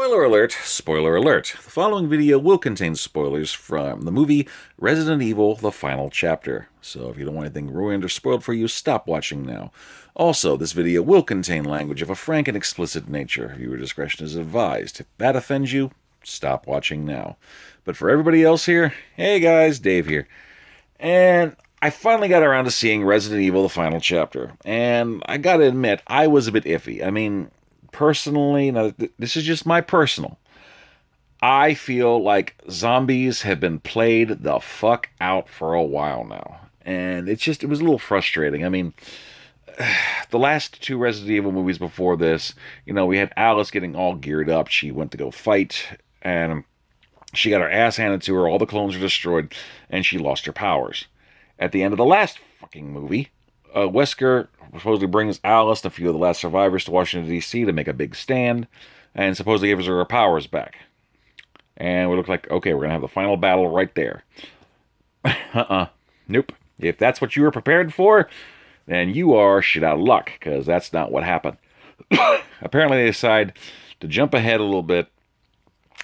Spoiler alert, spoiler alert. The following video will contain spoilers from the movie Resident Evil The Final Chapter. So if you don't want anything ruined or spoiled for you, stop watching now. Also, this video will contain language of a frank and explicit nature. Viewer discretion is advised. If that offends you, stop watching now. But for everybody else here, hey guys, Dave here. And I finally got around to seeing Resident Evil The Final Chapter. And I gotta admit, I was a bit iffy. I mean, personally, now this is just my personal. I feel like zombies have been played the fuck out for a while now. And it was a little frustrating. I mean, the last two Resident Evil movies before this, we had Alice getting all geared up. She went to go fight, and she got her ass handed to her. All the clones were destroyed, and she lost her powers. At the end of the last fucking movie, Wesker supposedly brings Alice and a few of the last survivors to Washington, D.C. to make a big stand, and supposedly gives her powers back. And we look like, okay, we're going to have the final battle right there. Nope. If that's what you were prepared for, then you are shit out of luck, because that's not what happened. Apparently they decide to jump ahead a little bit.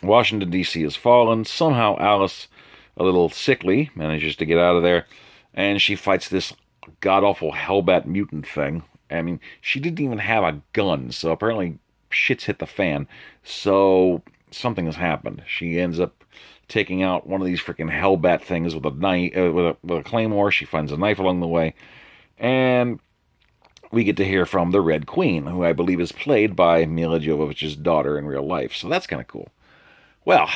Washington, D.C. has fallen. Somehow Alice, a little sickly, manages to get out of there, and she fights this god-awful Hellbat mutant thing. I mean, she didn't even have a gun, so apparently shit's hit the fan. So something has happened. She ends up taking out one of these freaking Hellbat things with a knife, with a claymore. She finds a knife along the way, and we get to hear from the Red Queen, who I believe is played by Mila Jovovich's daughter in real life. So that's kind of cool. Well,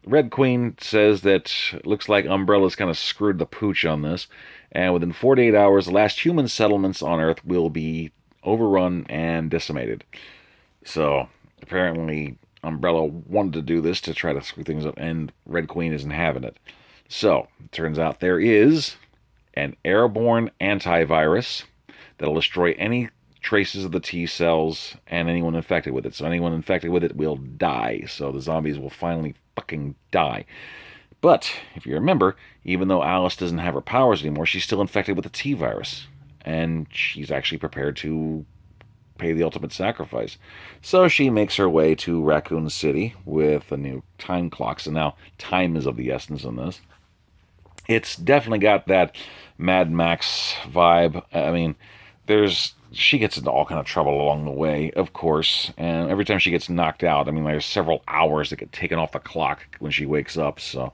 Red Queen says that it looks like Umbrella's kind of screwed the pooch on this, and within 48 hours, the last human settlements on Earth will be overrun and decimated. So, apparently, Umbrella wanted to do this to try to screw things up, and Red Queen isn't having it. So, it turns out there is an airborne antivirus that'll destroy any traces of the T cells and anyone infected with it. So anyone infected with it will die. So the zombies will finally fucking die. But, if you remember, even though Alice doesn't have her powers anymore, she's still infected with the T virus. And she's actually prepared to pay the ultimate sacrifice. So she makes her way to Raccoon City with the new time clocks. And now time is of the essence in this. It's definitely got that Mad Max vibe. I mean, she gets into all kind of trouble along the way, of course, and every time she gets knocked out, I mean, there's several hours that get taken off the clock when she wakes up, so.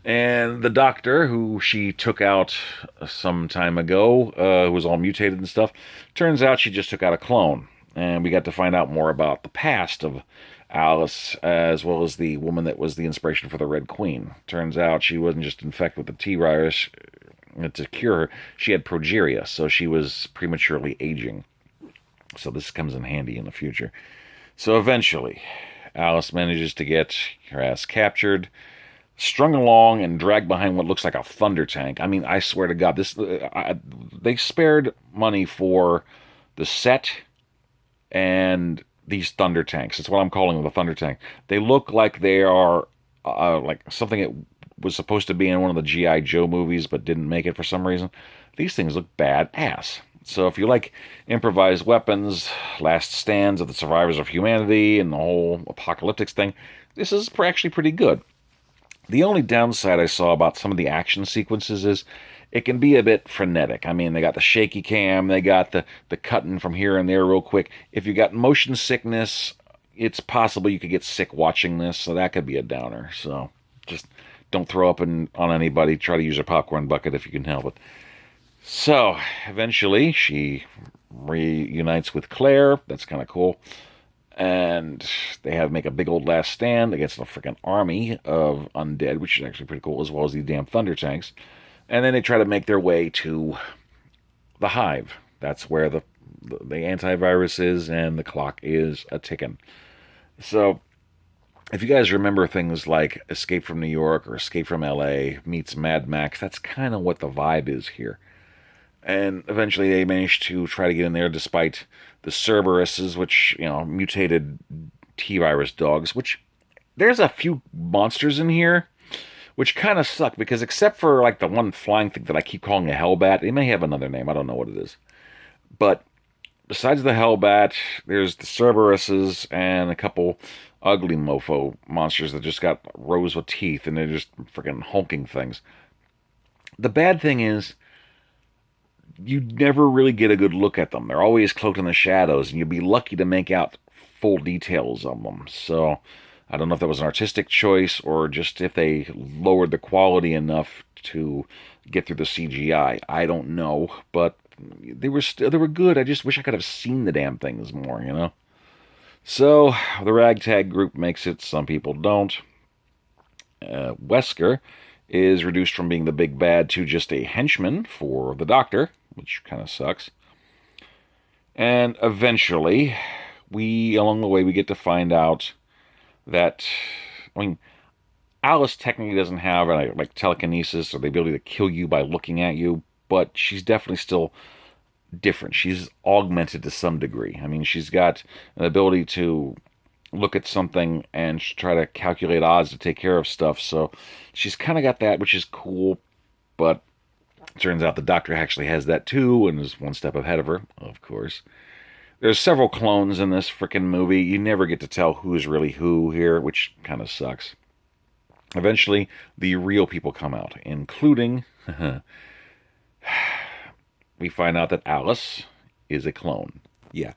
And the doctor, who she took out some time ago, who was all mutated and stuff, turns out she just took out a clone, and we got to find out more about the past of Alice, as well as the woman that was the inspiration for the Red Queen. Turns out she wasn't just infected with the T-virus to cure her. She had progeria, so she was prematurely aging. So this comes in handy in the future. So eventually, Alice manages to get her ass captured, strung along, and dragged behind what looks like a thunder tank. I mean, I swear to God, they spared money for the set and these thunder tanks. That's what I'm calling them, the thunder tank. They look like they are like something that was supposed to be in one of the G.I. Joe movies but didn't make it for some reason. These things look badass. So if you like improvised weapons, last stands of the survivors of humanity, and the whole apocalyptic thing, this is actually pretty good. The only downside I saw about some of the action sequences is it can be a bit frenetic. I mean, they got the shaky cam, they got the cutting from here and there real quick. If you got motion sickness, it's possible you could get sick watching this, so that could be a downer. So just don't throw up on anybody. Try to use a popcorn bucket if you can help it. So, eventually, she reunites with Claire. That's kind of cool. And they make a big old last stand against a freaking army of undead, which is actually pretty cool, as well as these damn thunder tanks. And then they try to make their way to the Hive. That's where the antivirus is, and the clock is a-ticking. So, if you guys remember things like Escape from New York or Escape from L.A. meets Mad Max, that's kind of what the vibe is here. And eventually they managed to try to get in there despite the Cerberuses, which, mutated T-virus dogs, which there's a few monsters in here which kind of suck because except for like the one flying thing that I keep calling a Hellbat, it may have another name. I don't know what it is. But besides the Hellbat, there's the Cerberuses and a couple ugly mofo monsters that just got rows of teeth and they're just freaking hulking things. The bad thing is, you never really get a good look at them. They're always cloaked in the shadows, and you'd be lucky to make out full details of them. So I don't know if that was an artistic choice or just if they lowered the quality enough to get through the CGI. I don't know, but they were good. I just wish I could have seen the damn things more, you know. So the ragtag group makes it. Some people don't. Wesker is reduced from being the big bad to just a henchman for the Doctor, which kind of sucks. And eventually, along the way, we get to find out that, I mean, Alice technically doesn't have like telekinesis or the ability to kill you by looking at you, but she's definitely still different. She's augmented to some degree. I mean, she's got an ability to look at something and try to calculate odds to take care of stuff. So she's kind of got that, which is cool. But it turns out the Doctor actually has that too and is one step ahead of her, of course. There's several clones in this freaking movie. You never get to tell who's really who here, which kind of sucks. Eventually, the real people come out, including we find out that Alice is a clone. Yeah,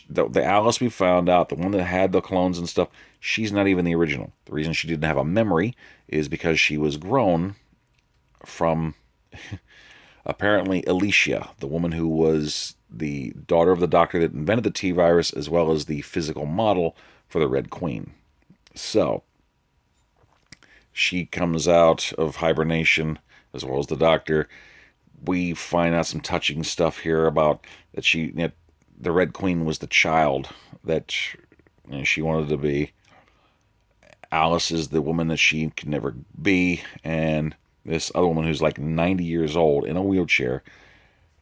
the Alice we found out, the one that had the clones and stuff, she's not even the original. The reason she didn't have a memory is because she was grown from apparently Alicia, the woman who was the daughter of the Doctor that invented the T-virus, as well as the physical model for the Red Queen. So she comes out of hibernation, as well as the Doctor. We find out some touching stuff here about that the Red Queen was the child that she wanted to be. Alice is the woman that she could never be, and this other woman who's like 90 years old in a wheelchair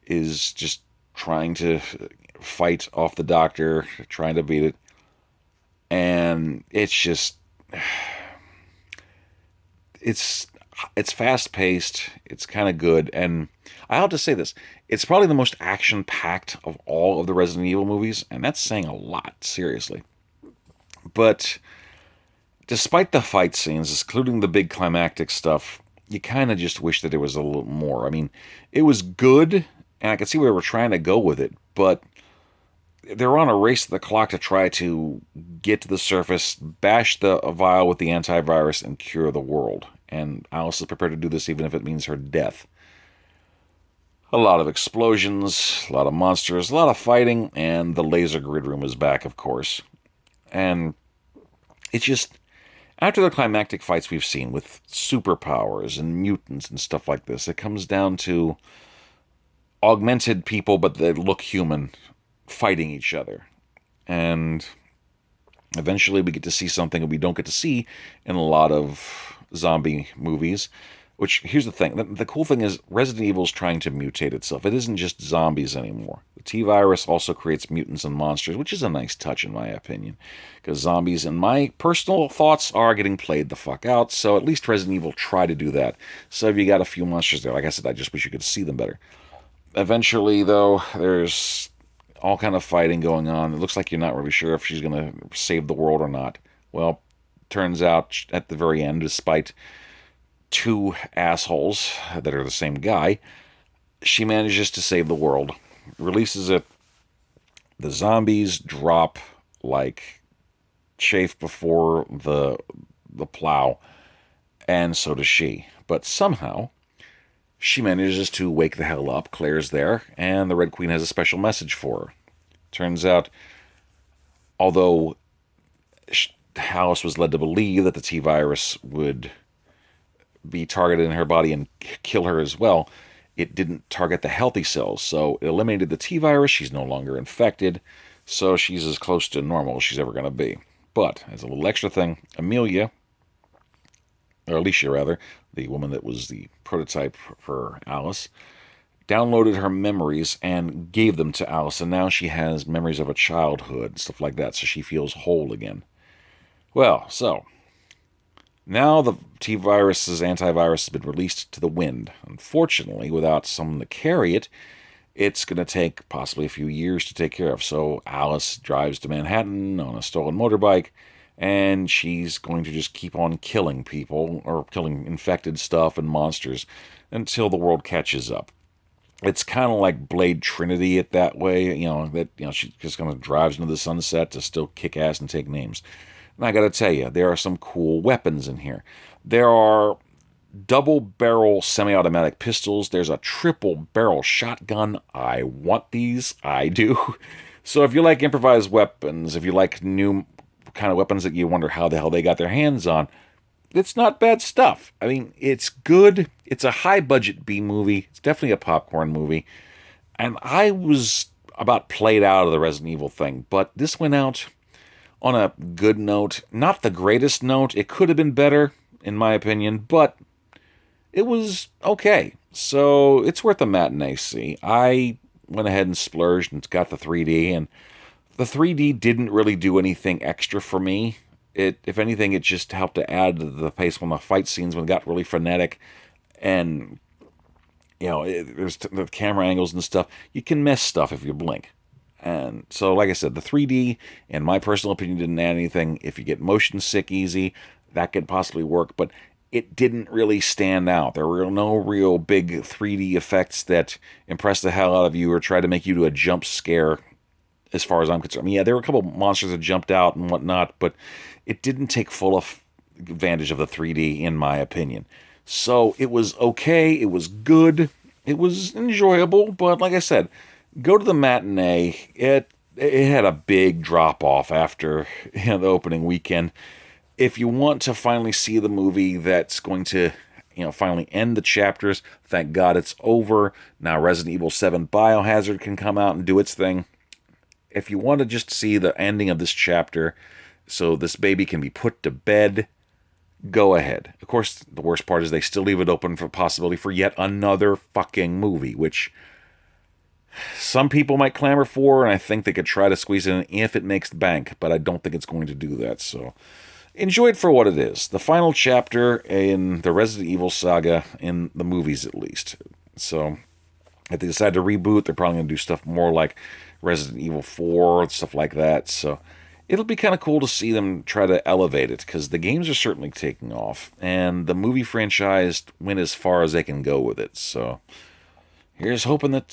is just trying to fight off the Doctor, trying to beat it. And it's just it's fast paced, it's kind of good, and I have to say this, it's probably the most action packed of all of the Resident Evil movies, and that's saying a lot, seriously. But despite the fight scenes, including the big climactic stuff, you kind of just wish that there was a little more. I mean, it was good, and I could see where they were trying to go with it, but they're on a race to the clock to try to get to the surface, bash the vial with the antivirus, and cure the world. And Alice is prepared to do this even if it means her death. A lot of explosions, a lot of monsters, a lot of fighting, and the laser grid room is back, of course. And it's just, after the climactic fights we've seen with superpowers and mutants and stuff like this, it comes down to augmented people, but they look human, fighting each other. And eventually we get to see something that we don't get to see in a lot of zombie movies. Which, here's the thing. The cool thing is Resident Evil is trying to mutate itself. It isn't just zombies anymore. The T-virus also creates mutants and monsters, which is a nice touch in my opinion. Because zombies, in my personal thoughts, are getting played the fuck out. So at least Resident Evil tried to do that. So if you got a few monsters there, like I said, I just wish you could see them better. Eventually, though, there's all kind of fighting going on. It looks like you're not really sure if she's going to save the world or not. Well, turns out at the very end, despite two assholes that are the same guy, she manages to save the world. Releases it. The zombies drop like chaff before the plow, and so does she. But somehow, she manages to wake the hell up. Claire's there, and the Red Queen has a special message for her. Turns out, although Alice was led to believe that the T-virus would be targeted in her body and kill her as well, it didn't target the healthy cells. So it eliminated the T-virus. She's no longer infected. So she's as close to normal as she's ever going to be. But as a little extra thing, Alicia rather, the woman that was the prototype for Alice, downloaded her memories and gave them to Alice. And now she has memories of her childhood, stuff like that. So she feels whole again. Well, so now the T-virus's antivirus has been released to the wind. Unfortunately, without someone to carry it, it's going to take possibly a few years to take care of. So Alice drives to Manhattan on a stolen motorbike, and she's going to just keep on killing people or killing infected stuff and monsters until the world catches up. It's kind of like Blade Trinity it that way, she just kind of drives into the sunset to still kick ass and take names. And I got to tell you, there are some cool weapons in here. There are double barrel semi-automatic pistols. There's a triple barrel shotgun. I want these. I do. So if you like improvised weapons, if you like new kind of weapons that you wonder how the hell they got their hands on, it's not bad stuff. I mean, it's good. It's a high-budget B movie. It's definitely a popcorn movie. And I was about played out of the Resident Evil thing, but this went out on a good note. Not the greatest note. It could have been better, in my opinion, but it was okay. So it's worth a matinee see. I went ahead and splurged and got the 3D, and the 3D didn't really do anything extra for me. If anything, it just helped to add to the pace when the fight scenes when it got really frenetic, and there's the camera angles and stuff. You can miss stuff if you blink. And so, like I said, the 3D, in my personal opinion, didn't add anything. If you get motion sick easy, that could possibly work, but it didn't really stand out. There were no real big 3D effects that impressed the hell out of you or tried to make you do a jump scare, as far as I'm concerned. I mean, yeah, there were a couple of monsters that jumped out and whatnot, but it didn't take full advantage of the 3D, in my opinion. So it was okay. It was good. It was enjoyable. But like I said, go to the matinee. It had a big drop-off after the opening weekend. If you want to finally see the movie that's going to finally end the chapters, thank God it's over. Now Resident Evil 7 Biohazard can come out and do its thing. If you want to just see the ending of this chapter so this baby can be put to bed, go ahead. Of course, the worst part is they still leave it open for possibility for yet another fucking movie, which some people might clamor for, and I think they could try to squeeze it in if it makes the bank, but I don't think it's going to do that. So enjoy it for what it is. The final chapter in the Resident Evil saga, in the movies at least. So if they decide to reboot, they're probably going to do stuff more like Resident Evil 4, stuff like that. So it'll be kind of cool to see them try to elevate it, because the games are certainly taking off, and the movie franchise went as far as they can go with it. So here's hoping that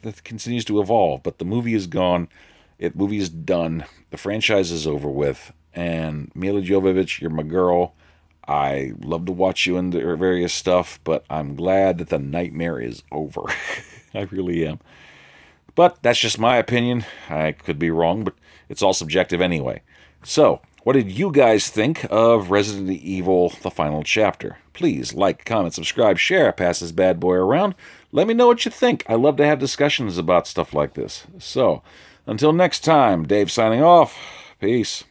that continues to evolve. But the movie is gone. The movie is done. The franchise is over with. And Mila Jovovich, you're my girl. I love to watch you in the various stuff, but I'm glad that the nightmare is over. I really am. But that's just my opinion. I could be wrong, but it's all subjective anyway. So, what did you guys think of Resident Evil, the final chapter? Please like, comment, subscribe, share, pass this bad boy around. Let me know what you think. I love to have discussions about stuff like this. So, until next time, Dave signing off. Peace.